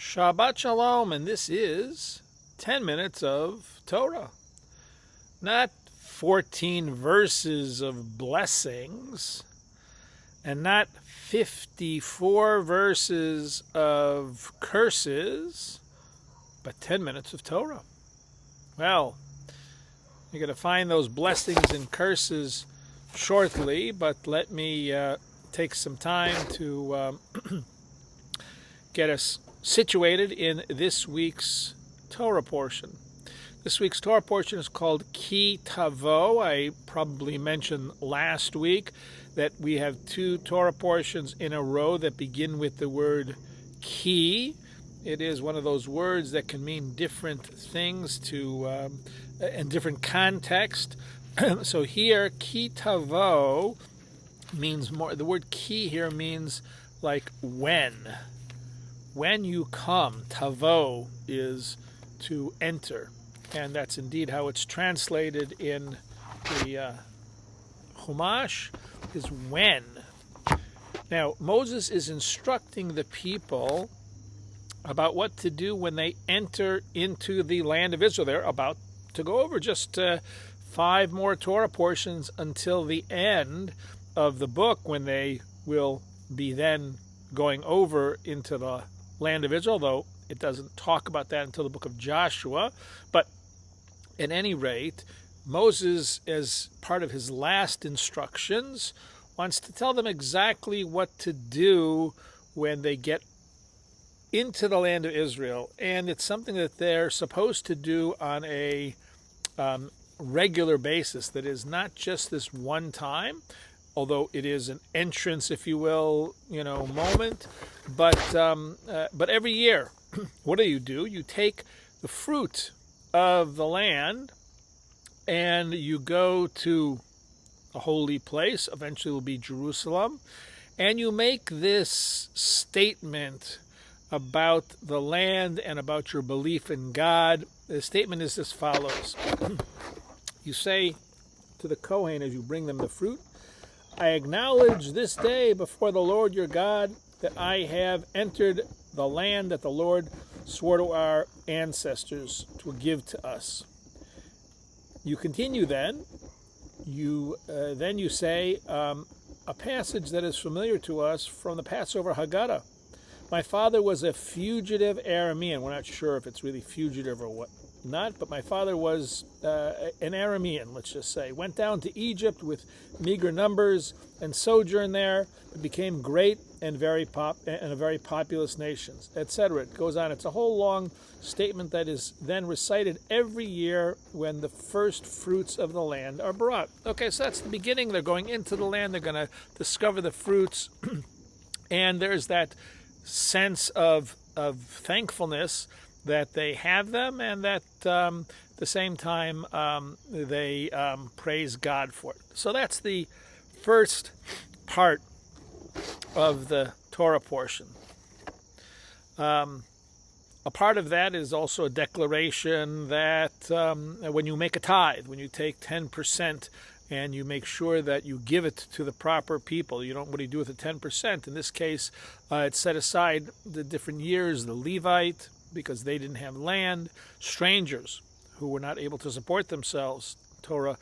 Shabbat Shalom, and this is 10 minutes of Torah. Not 14 verses of blessings, and not 54 verses of curses, but 10 minutes of Torah. Well, you're going to find those blessings and curses shortly, but let me take some time to get us situated in this week's Torah portion. This week's Torah portion is called Ki Tavo. I probably mentioned last week that we have two Torah portions in a row that begin with the word ki. It is one of those words that can mean different things in different context. So here, Ki Tavo means more. The word ki here means like when. When you come, tavo is to enter. And that's indeed how it's translated in the Chumash, is when. Now, Moses is instructing the people about what to do when they enter into the land of Israel. They're about to go over just 5 more Torah portions until the end of the book, when they will be then going over into the land of Israel, though it doesn't talk about that until the book of Joshua. But at any rate, Moses, as part of his last instructions, wants to tell them exactly what to do when they get into the land of Israel. And it's something that they're supposed to do on a regular basis. That is not just this one time, although it is an entrance, if you will, moment. But every year, what do? You take the fruit of the land and you go to a holy place, eventually it will be Jerusalem, and you make this statement about the land and about your belief in God. The statement is as follows. You say to the Kohen as you bring them the fruit, I acknowledge this day before the Lord your God that I have entered the land that the Lord swore to our ancestors to give to us. You continue then. You say a passage that is familiar to us from the Passover Haggadah. My father was a fugitive Aramean. We're not sure if it's really fugitive or what not, but my father was an Aramean, let's just say. Went down to Egypt with meager numbers and sojourned there, but became great and a very populous nation, etc. It goes on. It's a whole long statement that is then recited every year when the first fruits of the land are brought. Okay, so that's the beginning. They're going into the land. They're going to discover the fruits. And there's that sense of thankfulness that they have them, and that at the same time they praise God for it. So that's the first part of the Torah portion. A part of that is also a declaration that when you make a tithe, when you take 10%, and you make sure that you give it to the proper people. What do you do with the 10%? In this case, it's set aside the different years, the Levite, because they didn't have land, strangers who were not able to support themselves. Torah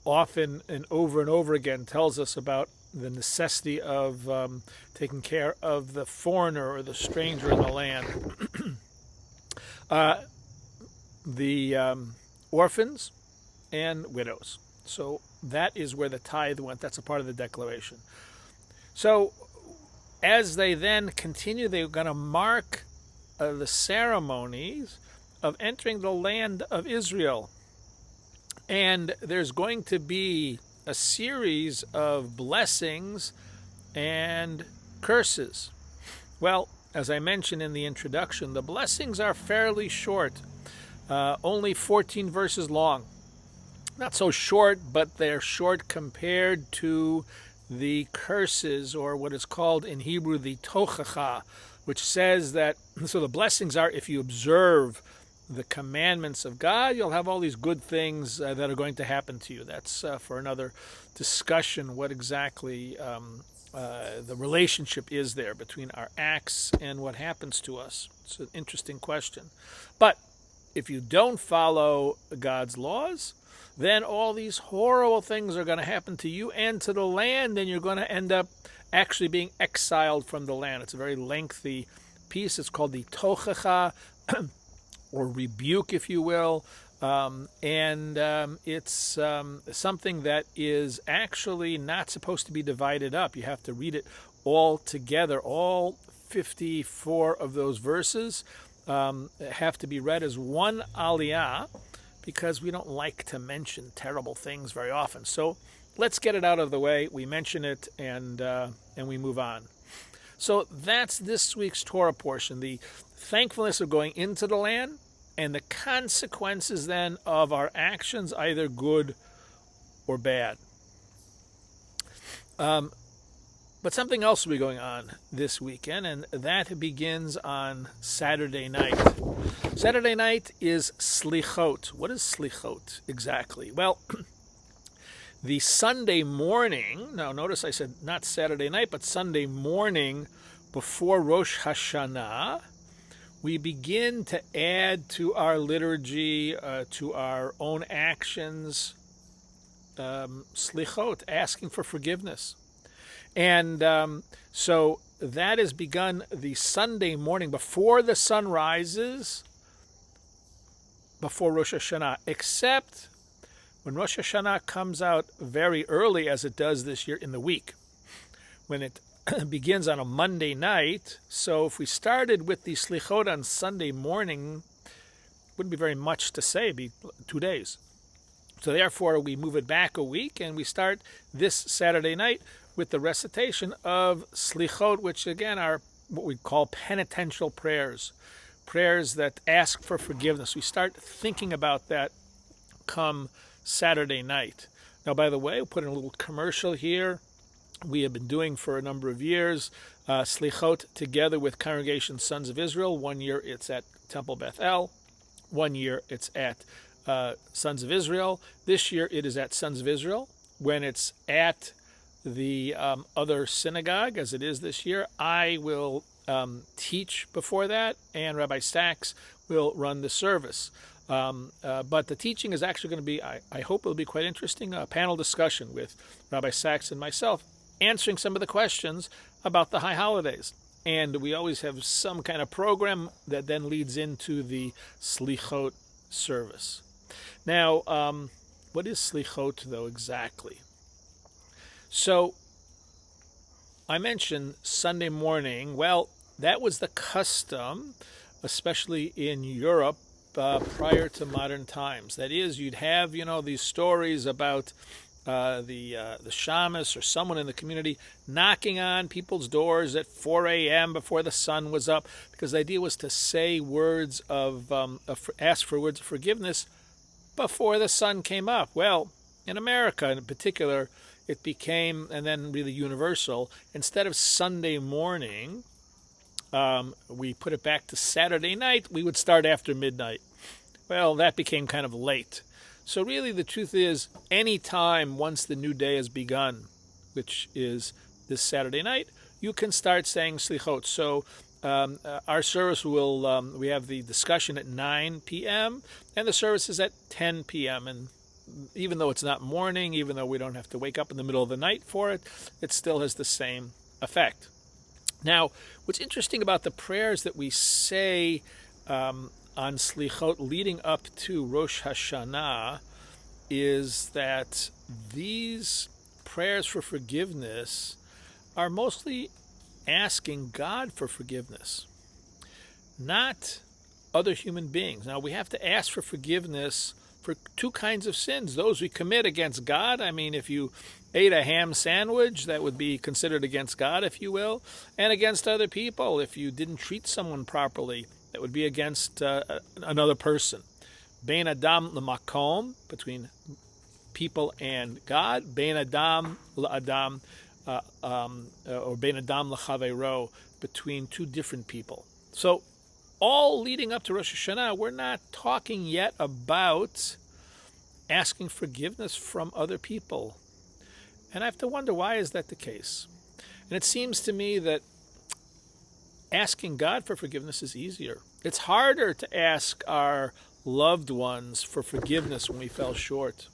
often and over again tells us about the necessity of taking care of the foreigner or the stranger in the land. The orphans and widows. So that is where the tithe went. That's a part of the declaration. So as they then continue, they're going to mark the ceremonies of entering the land of Israel. And there's going to be a series of blessings and curses. Well, as I mentioned in the introduction, the blessings are fairly short, only 14 verses long. Not so short, but they're short compared to the curses, or what is called in Hebrew the tochacha, which says that, so the blessings are, if you observe the commandments of God, you'll have all these good things that are going to happen to you. That's for another discussion, what exactly the relationship is there between our acts and what happens to us? It's an interesting question. But if you don't follow God's laws, then all these horrible things are going to happen to you and to the land, and you're going to end up actually being exiled from the land. It's a very lengthy piece. It's called the Tochacha, or rebuke, if you will. It's something that is actually not supposed to be divided up. You have to read it all together. All 54 of those verses have to be read as one aliyah, because we don't like to mention terrible things very often. So let's get it out of the way. We mention it and we move on. So that's this week's Torah portion, the thankfulness of going into the land and the consequences then of our actions, either good or bad. But something else will be going on this weekend, and that begins on Saturday night. Saturday night is Slichot. What is Slichot exactly? Well, the Sunday morning, now notice I said not Saturday night, but Sunday morning before Rosh Hashanah, we begin to add to our liturgy, to our own actions, Slichot, asking for forgiveness. And so that has begun the Sunday morning before the sun rises, before Rosh Hashanah, except when Rosh Hashanah comes out very early, as it does this year in the week, when it begins on a Monday night. So if we started with the Slichot on Sunday morning, wouldn't be very much to say, it'd be 2 days. So therefore, we move it back a week, and we start this Saturday night with the recitation of Slichot, which again are what we call penitential prayers, prayers that ask for forgiveness. We start thinking about that come Saturday night. Now, by the way, we'll put in a little commercial here. We have been doing for a number of years Slichot together with Congregation Sons of Israel. 1 year it's at Temple Beth El. 1 year it's at Sons of Israel. This year it is at Sons of Israel. When it's at the other synagogue, as it is this year, I will teach before that, and Rabbi Sachs will run the service. But the teaching is actually going to be, I hope it'll be quite interesting, a panel discussion with Rabbi Sachs and myself, answering some of the questions about the high holidays. And we always have some kind of program that then leads into the Slichot service. Now, what is Slichot, though, exactly? So, I mentioned Sunday morning. Well, that was the custom, especially in Europe, prior to modern times. That is, you'd have, these stories about the shamus or someone in the community knocking on people's doors at 4 a.m. before the sun was up, because the idea was to say words ask for words of forgiveness before the sun came up. Well, in America in particular, it became, and then really universal, instead of Sunday morning, we put it back to Saturday night. We would start after midnight. Well, that became kind of late. So really the truth is, any time once the new day has begun, which is this Saturday night, you can start saying Slichot. So our service will, we have the discussion at 9 p.m. and the service is at 10 p.m. And even though it's not morning, even though we don't have to wake up in the middle of the night for it, it still has the same effect. Now, what's interesting about the prayers that we say on Slichot leading up to Rosh Hashanah is that these prayers for forgiveness are mostly asking God for forgiveness, not other human beings. Now, we have to ask for forgiveness for two kinds of sins. Those we commit against God. I mean, if you ate a ham sandwich, that would be considered against God, if you will, and against other people. If you didn't treat someone properly, that would be against another person. Bein Adam l'makom, between people and God. Bein Adam l'Adam, or Bein Adam l'Chaveiro, between two different people. So, all leading up to Rosh Hashanah, we're not talking yet about asking forgiveness from other people. And I have to wonder, why is that the case? And it seems to me that asking God for forgiveness is easier. It's harder to ask our loved ones for forgiveness when we fell short.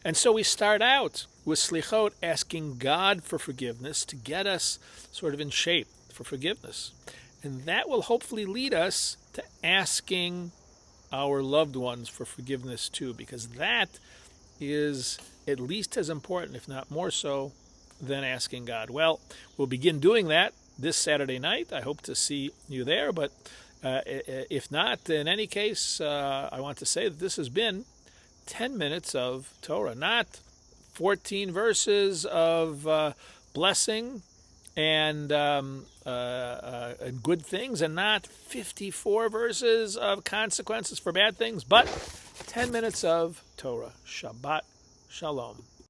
And so we start out with slichot, asking God for forgiveness to get us sort of in shape for forgiveness. And that will hopefully lead us to asking our loved ones for forgiveness too, because that is at least as important, if not more so, than asking God. Well, we'll begin doing that this Saturday night. I hope to see you there, but if not, in any case, I want to say that this has been 10 minutes of Torah, not 14 verses of blessing and good things, and not 54 verses of consequences for bad things, but 10 minutes of Torah. Shabbat Shalom.